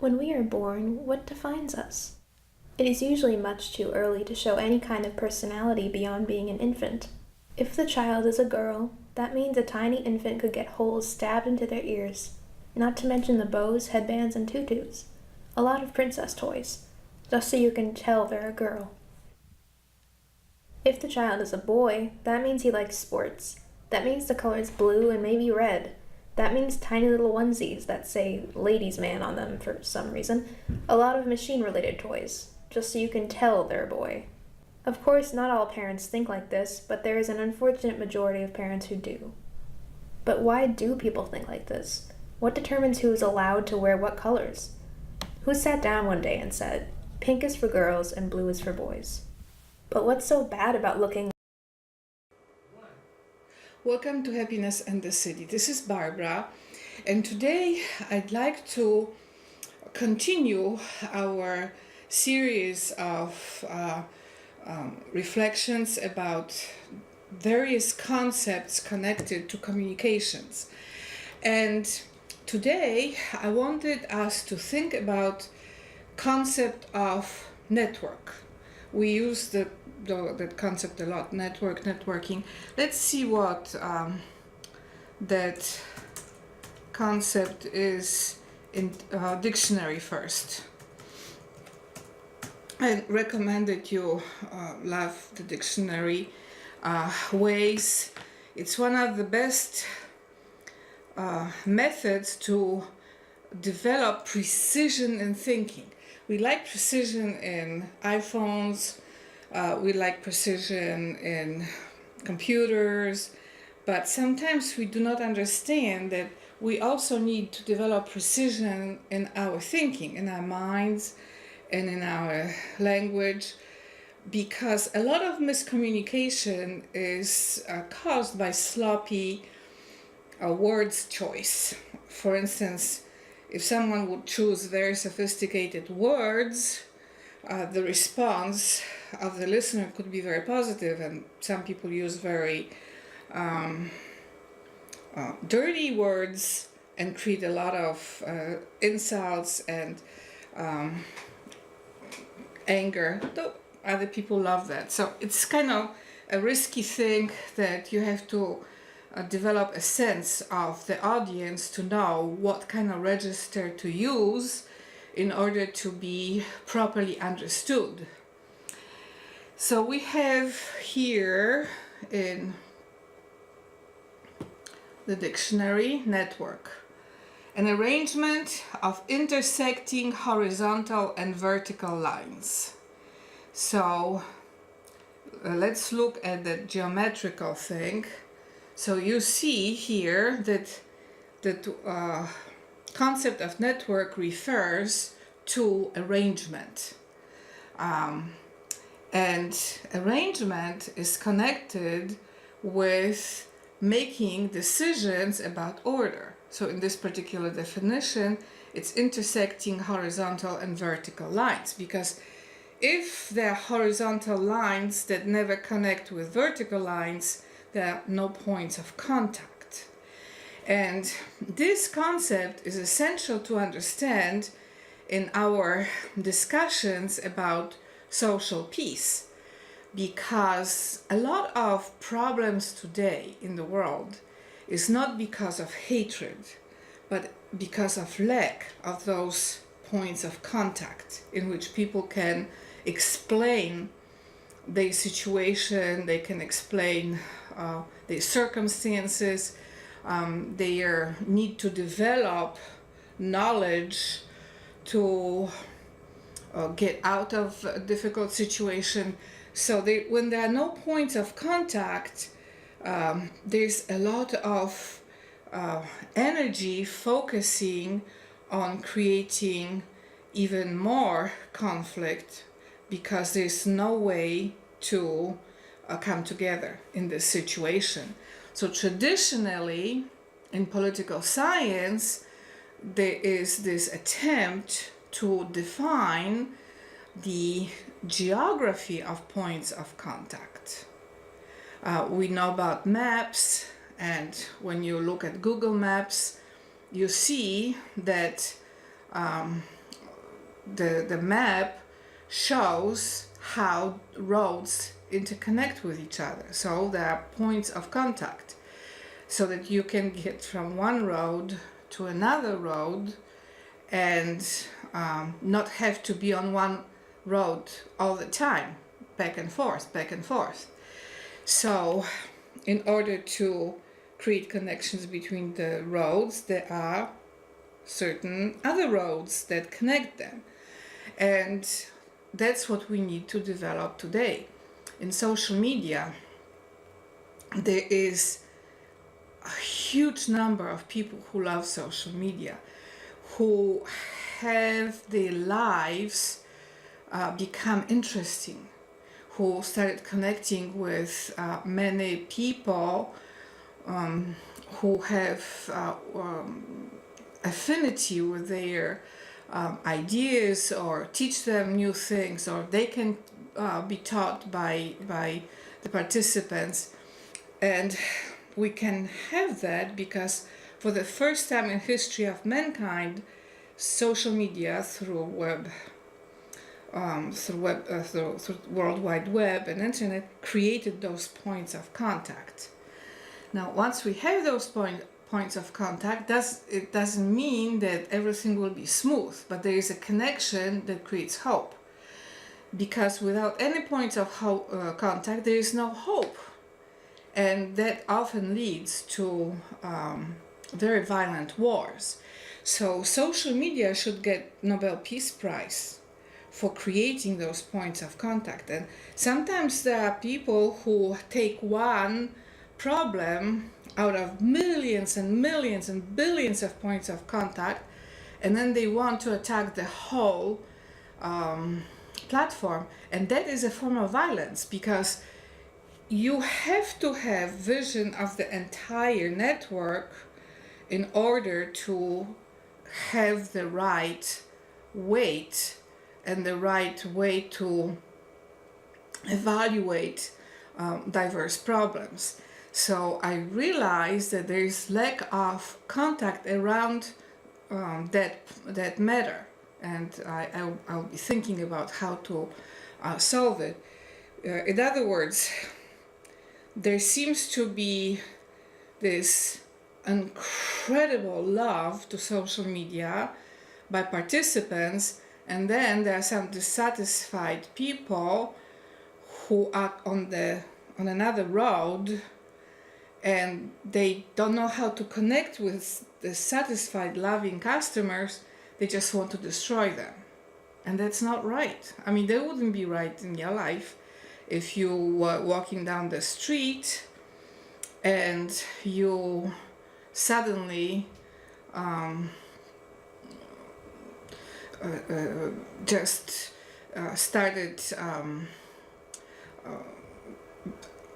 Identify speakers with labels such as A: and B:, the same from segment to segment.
A: When we are born, what defines us? It is usually much too early to show any kind of personality beyond being an infant. If the child is a girl, that means a tiny infant could get holes stabbed into their ears, not to mention the bows, headbands, and tutus. A lot of princess toys, just so you can tell they're a girl. If the child is a boy, that means he likes sports. That means the colors blue and maybe red. That means tiny little onesies that say ladies' man on them for some reason. A lot of machine-related toys, just so you can tell they're a boy. Of course, not all parents think like this, but there is an unfortunate majority of parents who do. But why do people think like this? What determines who is allowed to wear what colors? Who sat down one day and said, pink is for girls and blue is for boys? But what's so bad about looking?
B: Welcome to Happiness and the City. This is Barbara, and today I'd like to continue our series of reflections about various concepts connected to communications. And today I wanted us to think about concept of network. We use that concept a lot, networking. Let's see what that concept is in dictionary first. I recommend that you love the dictionary ways. It's one of the best methods to develop precision in thinking. We like precision in iPhones, we like precision in computers, but sometimes we do not understand that we also need to develop precision in our thinking, in our minds, and in our language, because a lot of miscommunication is caused by sloppy words choice. For instance, if someone would choose very sophisticated words, the response of the listener could be very positive, and some people use very dirty words and create a lot of insults and anger, though other people love that. So it's kind of a risky thing that you have to develop a sense of the audience to know what kind of register to use in order to be properly understood. So we have here in the dictionary, network, an arrangement of intersecting horizontal and vertical lines. So let's look at the geometrical thing. So you see here that the concept of network refers to arrangement. And arrangement is connected with making decisions about order. So in this particular definition, it's intersecting horizontal and vertical lines, because if there are horizontal lines that never connect with vertical lines, there are no points of contact. And this concept is essential to understand in our discussions about social peace, because a lot of problems today in the world is not because of hatred, but because of lack of those points of contact in which people can explain their situation, they can explain their circumstances, their need to develop knowledge to get out of a difficult situation. So when there are no points of contact, there's a lot of energy focusing on creating even more conflict, because there's no way to come together in this situation. So traditionally, in political science, there is this attempt to define the geography of points of contact. We know about maps, and when you look at Google Maps, you see that the map shows how roads interconnect with each other. So there are points of contact, so that you can get from one road to another road and not have to be on one road all the time, back and forth, back and forth. So in order to create connections between the roads, there are certain other roads that connect them. And that's what we need to develop today. In social media, there is a huge number of people who love social media, who have their lives become interesting, who started connecting with many people who have affinity with their ideas, or teach them new things, or they can be taught by the participants. And we can have that because for the first time in history of mankind, social media through World Wide Web and internet created those points of contact. Now, once we have those points of contact, it doesn't mean that everything will be smooth, but there is a connection that creates hope. Because without any points of contact, there is no hope. And that often leads to very violent wars. So social media should get Nobel Peace Prize for creating those points of contact. And sometimes there are people who take one problem out of millions and millions and billions of points of contact, and then they want to attack the whole platform. And that is a form of violence, because you have to have vision of the entire network in order to have the right weight and the right way to evaluate diverse problems. So I realized that there is lack of contact around that matter, and I'll be thinking about how to solve it. In other words, there seems to be this incredible love to social media by participants, and then there are some dissatisfied people who are on another road, and they don't know how to connect with the satisfied, loving customers. They just want to destroy them, and that's not right. I mean, that wouldn't be right in your life if you were walking down the street and you suddenly just started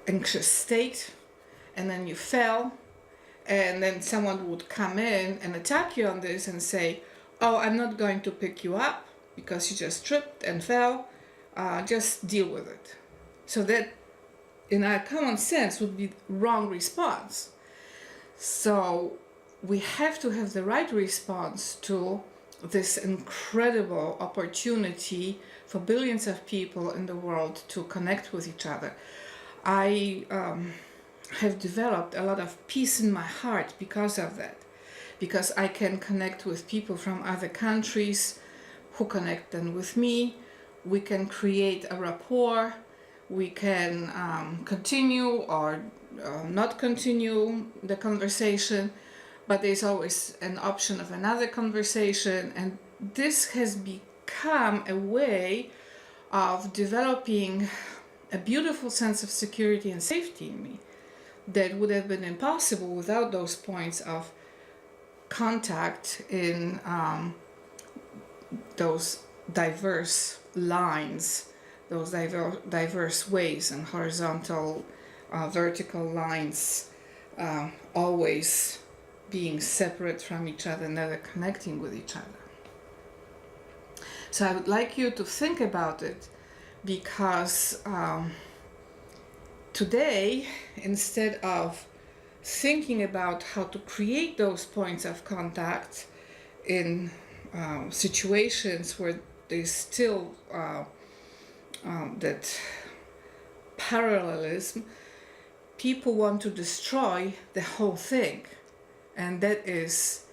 B: anxious state, and then you fell, and then someone would come in and attack you on this and say, oh, I'm not going to pick you up because you just tripped and fell, just deal with it. So that, in our common sense, would be wrong response. So we have to have the right response to this incredible opportunity for billions of people in the world to connect with each other. I have developed a lot of peace in my heart because of that, because I can connect with people from other countries who connect then with me. We can create a rapport. We can continue or not continue the conversation, but there's always an option of another conversation. And this has become a way of developing a beautiful sense of security and safety in me that would have been impossible without those points of contact in those diverse lines, those diverse ways, and horizontal, vertical lines always being separate from each other, never connecting with each other. So I would like you to think about it, because today, instead of thinking about how to create those points of contact in situations where there's still that parallelism. People want to destroy the whole thing, and that is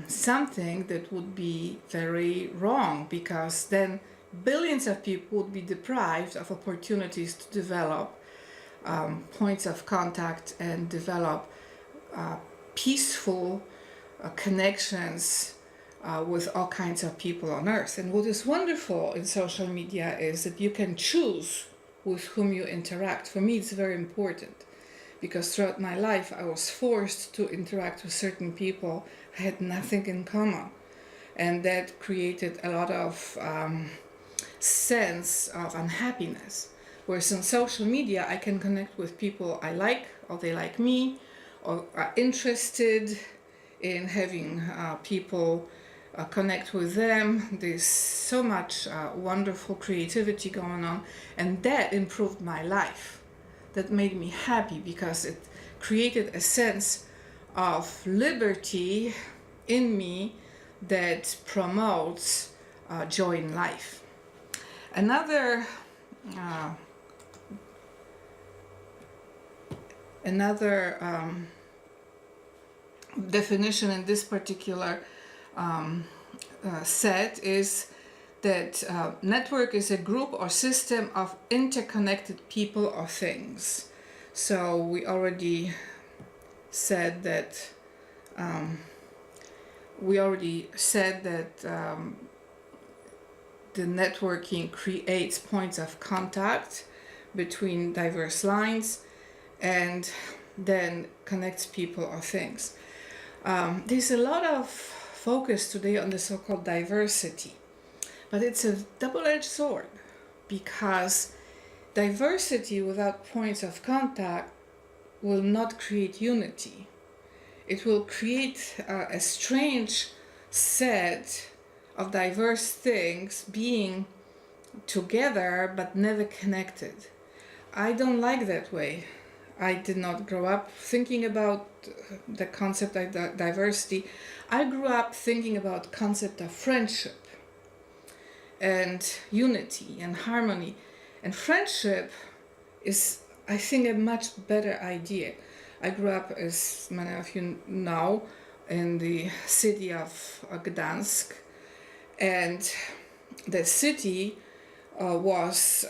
B: something that would be very wrong, because then billions of people would be deprived of opportunities to develop points of contact and develop peaceful connections with all kinds of people on earth. And what is wonderful in social media is that you can choose with whom you interact. For me, it's very important, because throughout my life I was forced to interact with certain people I had nothing in common, and that created a lot of sense of unhappiness. Whereas on social media I can connect with people I like, or they like me, or are interested in having people connect with them. There's so much wonderful creativity going on, and that improved my life. That made me happy, because it created a sense of liberty in me that promotes joy in life. Another definition in this particular set is that network is a group or system of interconnected people or things. So we already said that the networking creates points of contact between diverse lines and then connects people or things. There's a lot of focus today on the so-called diversity, but it's a double-edged sword, because diversity without points of contact will not create unity. It will create a strange set of diverse things being together but never connected. I don't like that way. I did not grow up thinking about the concept of diversity. I grew up thinking about the concept of friendship and unity and harmony. And friendship is, I think, a much better idea. I grew up, as many of you know, in the city of Gdansk, and the city was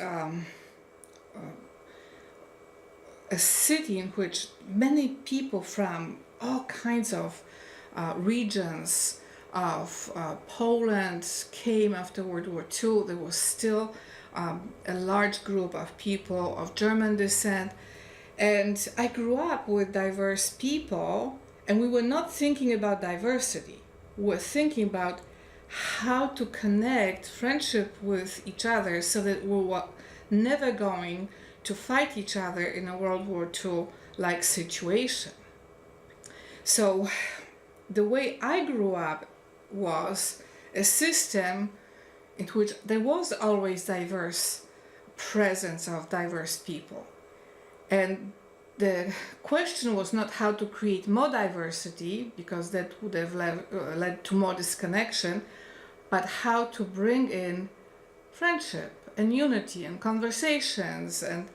B: a city in which many people from all kinds of regions of Poland came after World War II. There was still a large group of people of German descent, and I grew up with diverse people, and we were not thinking about diversity. We were thinking about how to connect friendship with each other so that we were never going to fight each other in a World War II like situation. So the way I grew up was a system in which there was always diverse presence of diverse people. And the question was not how to create more diversity, because that would have led to more disconnection, but how to bring in friendship and unity and conversations and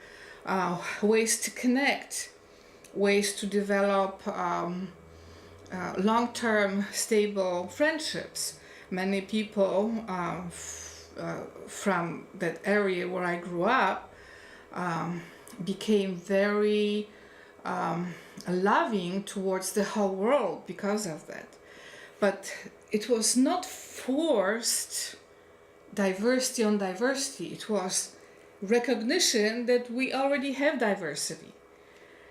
B: ways to connect, ways to develop long-term stable friendships. Many people from that area where I grew up became very loving towards the whole world because of that. But it was not forced diversity on diversity. It was recognition that we already have diversity.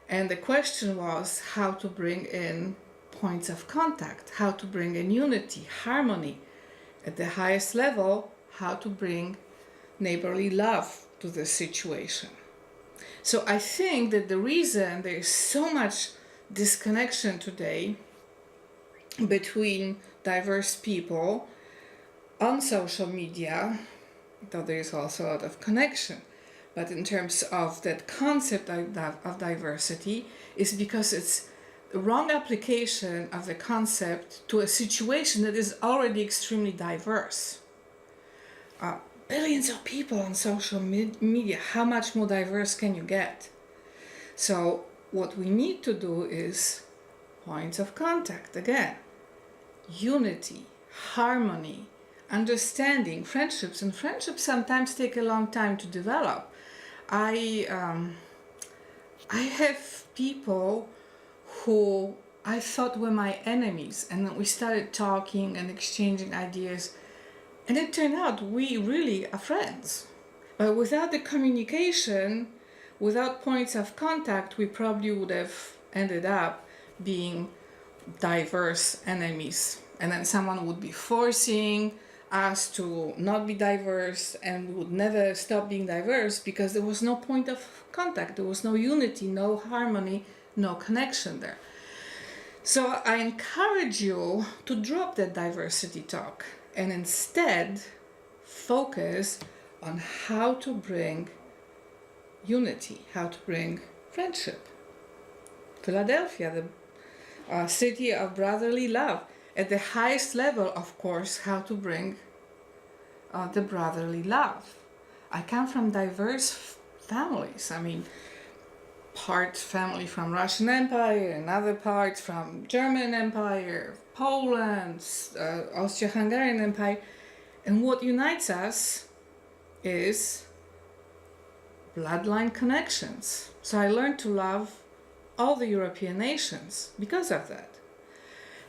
B: And the question was how to bring in points of contact, how to bring in unity, harmony. At the highest level, how to bring neighborly love to the situation. So I think that the reason there is so much disconnection today between diverse people on social media, though there is also a lot of connection, but in terms of that concept of diversity, is because it's the wrong application of the concept to a situation that is already extremely diverse. billions of people on social media. How much more diverse can you get? So what we need to do is points of contact again, unity, harmony, understanding, friendships. And friendships sometimes take a long time to develop. I have people who I thought were my enemies, and then we started talking and exchanging ideas, and it turned out we really are friends. But without the communication, without points of contact, we probably would have ended up being diverse enemies. And then someone would be forcing us to not be diverse, and we would never stop being diverse because there was no point of contact, there was no unity, no harmony, no connection there. So I encourage you to drop that diversity talk and instead focus on how to bring unity, how to bring friendship. Philadelphia, the city of brotherly love. At the highest level, of course, how to bring the brotherly love. I come from diverse families. I mean, part family from Russian Empire, another part from German Empire, Poland, Austro-Hungarian Empire. And what unites us is bloodline connections. So I learned to love all the European nations because of that.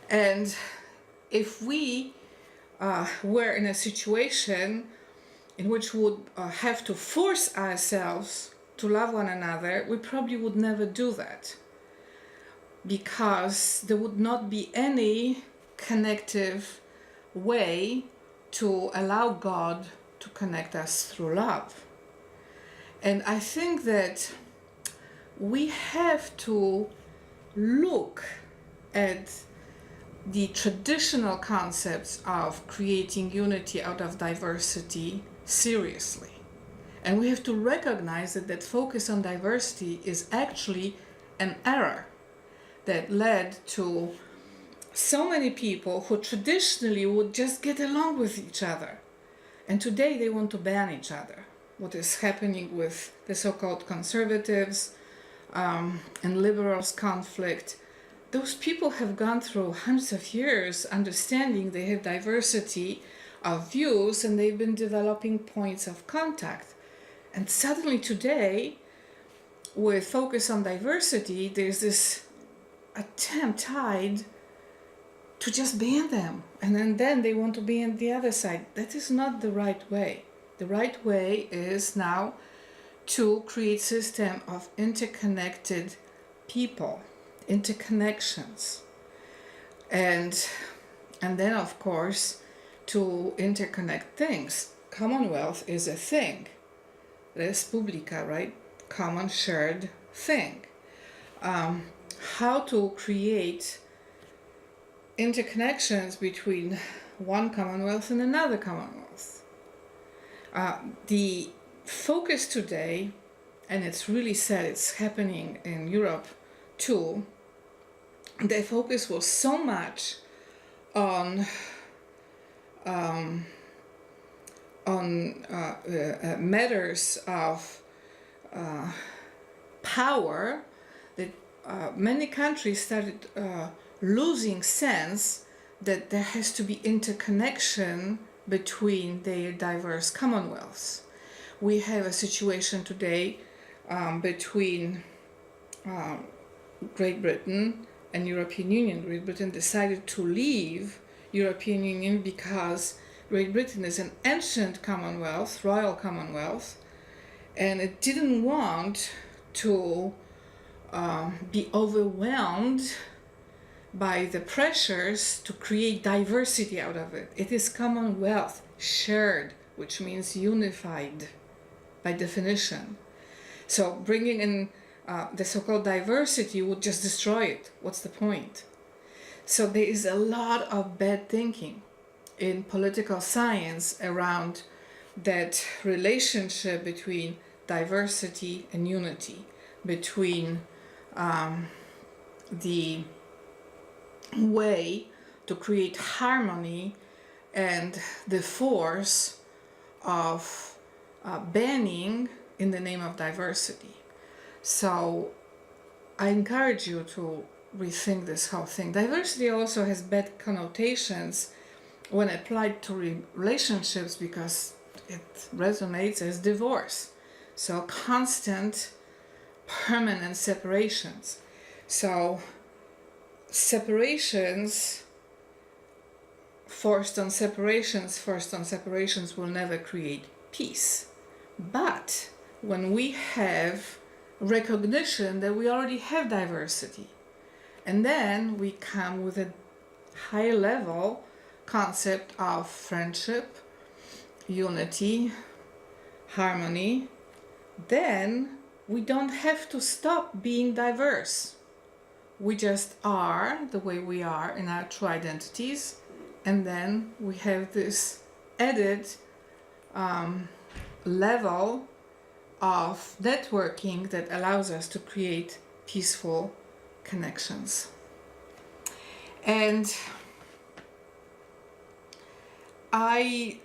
B: And if we were in a situation in which we would have to force ourselves to love one another, we probably would never do that, because there would not be any connective way to allow God to connect us through love. And I think that we have to look at the traditional concepts of creating unity out of diversity seriously. And we have to recognize that that focus on diversity is actually an error that led to so many people who traditionally would just get along with each other. And today they want to ban each other. What is happening with the so-called conservatives and liberals conflict, those people have gone through hundreds of years understanding they have diversity of views, and they've been developing points of contact. And suddenly today, with focus on diversity, there's this attempt tide to just ban them, and then they want to be on the other side. That is not the right way. The right way is now to create a system of interconnected people, interconnections, and then of course to interconnect things. Commonwealth is a thing. Res publica, right? Common shared thing. How to create interconnections between one commonwealth and another commonwealth. The focus today, and it's really sad, it's happening in Europe too, the focus was so much on matters of power that many countries started losing sense that there has to be interconnection between their diverse commonwealths. We have a situation today between Great Britain and European Union. Great Britain decided to leave European Union because Great Britain is an ancient commonwealth, royal commonwealth, and it didn't want to be overwhelmed by the pressures to create diversity out of it. It is commonwealth, shared, which means unified by definition. So bringing in the so-called diversity would just destroy it. What's the point? So there is a lot of bad thinking in political science around that relationship between diversity and unity, between the way to create harmony and the force of banning in the name of diversity. So I encourage you to rethink this whole thing. Diversity also has bad connotations when applied to relationships because it resonates as divorce. So constant, permanent separations. So separations, forced on separations will never create peace. But when we have recognition that we already have diversity, and then we come with a high level concept of friendship, unity, harmony, then we don't have to stop being diverse. We just are the way we are in our true identities, and then we have this added level of networking that allows us to create peaceful connections. And I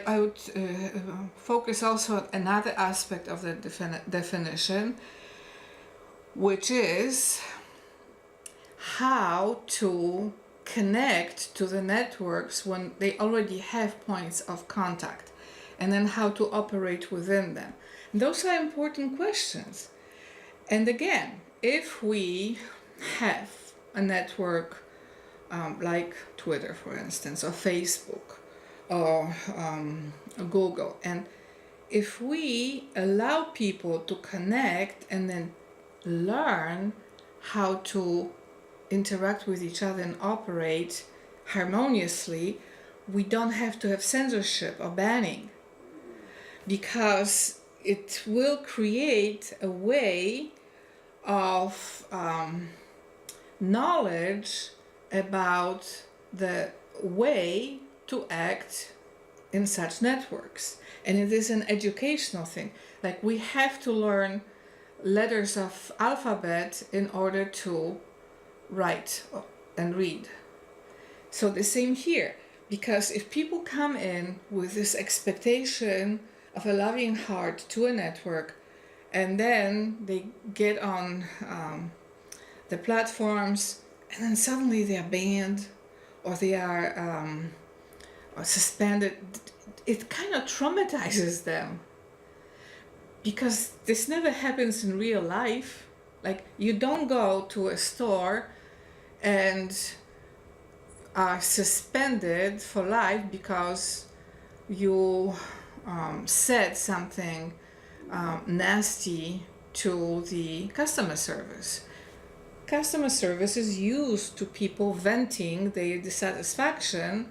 B: would focus also on another aspect of the definition, which is how to connect to the networks when they already have points of contact, and then how to operate within them. And those are important questions. And again, if we have a network like Twitter, for instance, or Facebook, or Google, and if we allow people to connect and then learn how to interact with each other and operate harmoniously, we don't have to have censorship or banning, because it will create a way of knowledge about the way to act in such networks. And it is an educational thing. Like, we have to learn letters of alphabet in order to write and read. So the same here, because if people come in with this expectation of a loving heart to a network, and then they get on the platforms, and then suddenly they are banned or they are suspended, it kind of traumatizes them, because this never happens in real life. Like, you don't go to a store and are suspended for life because you said something nasty to the customer service. Customer service is used to people venting their dissatisfaction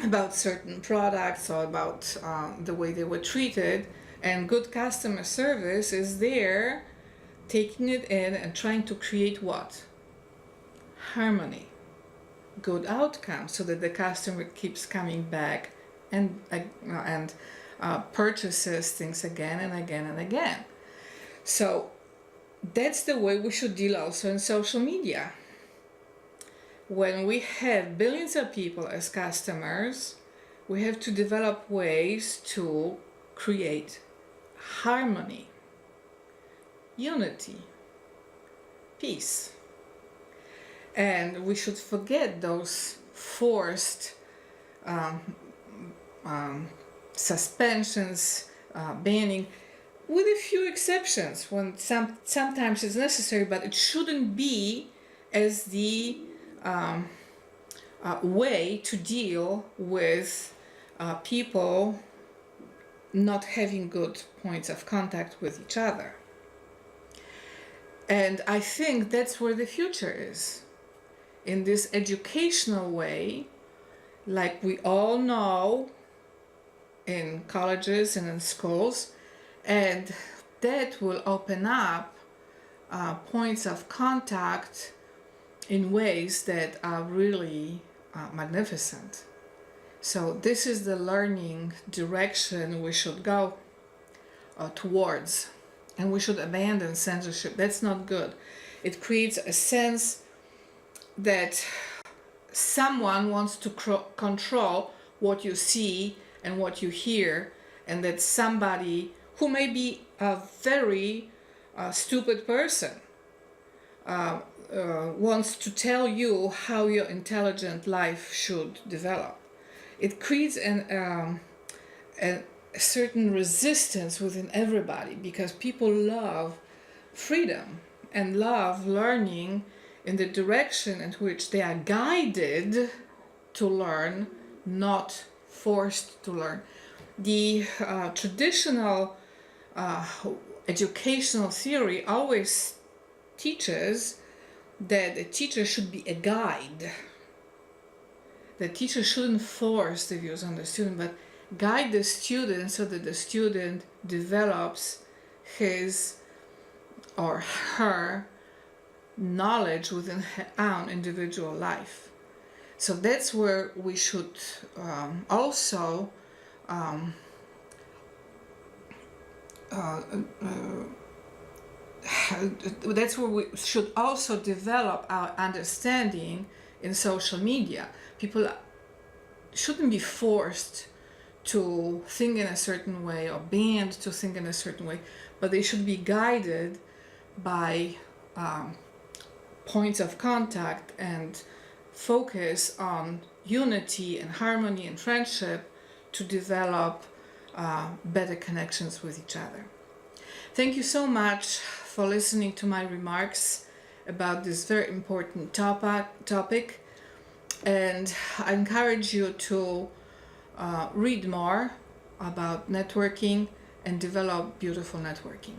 B: about certain products or about the way they were treated, and good customer service is there taking it in and trying to create what? Harmony, good outcome, so that the customer keeps coming back and purchases things again and again and again. So that's the way we should deal also in social media. When we have billions of people as customers, we have to develop ways to create harmony, unity, peace. And we should forget those forced suspensions, banning, with a few exceptions when sometimes it's necessary, but it shouldn't be as the way to deal with people not having good points of contact with each other. And I think that's where the future is. In this educational way, like we all know in colleges and in schools, and that will open up points of contact in ways that are really magnificent. So this is the learning direction we should go towards, and we should abandon censorship. That's not good. It creates a sense that someone wants to control what you see and what you hear, and that somebody who may be a very stupid person wants to tell you how your intelligent life should develop. It creates a certain resistance within everybody, because people love freedom and love learning in the direction in which they are guided to learn, not forced to learn. The traditional educational theory always teaches that a teacher should be a guide. The teacher shouldn't force the views on the student, but guide the student so that the student develops his or her knowledge within her own individual life. So that's where we should also that's where we should also develop our understanding in social media. People shouldn't be forced to think in a certain way or banned to think in a certain way, but they should be guided by points of contact and focus on unity and harmony and friendship to develop better connections with each other. Thank you so much for listening to my remarks about this very important topic, and I encourage you to read more about networking and develop beautiful networking.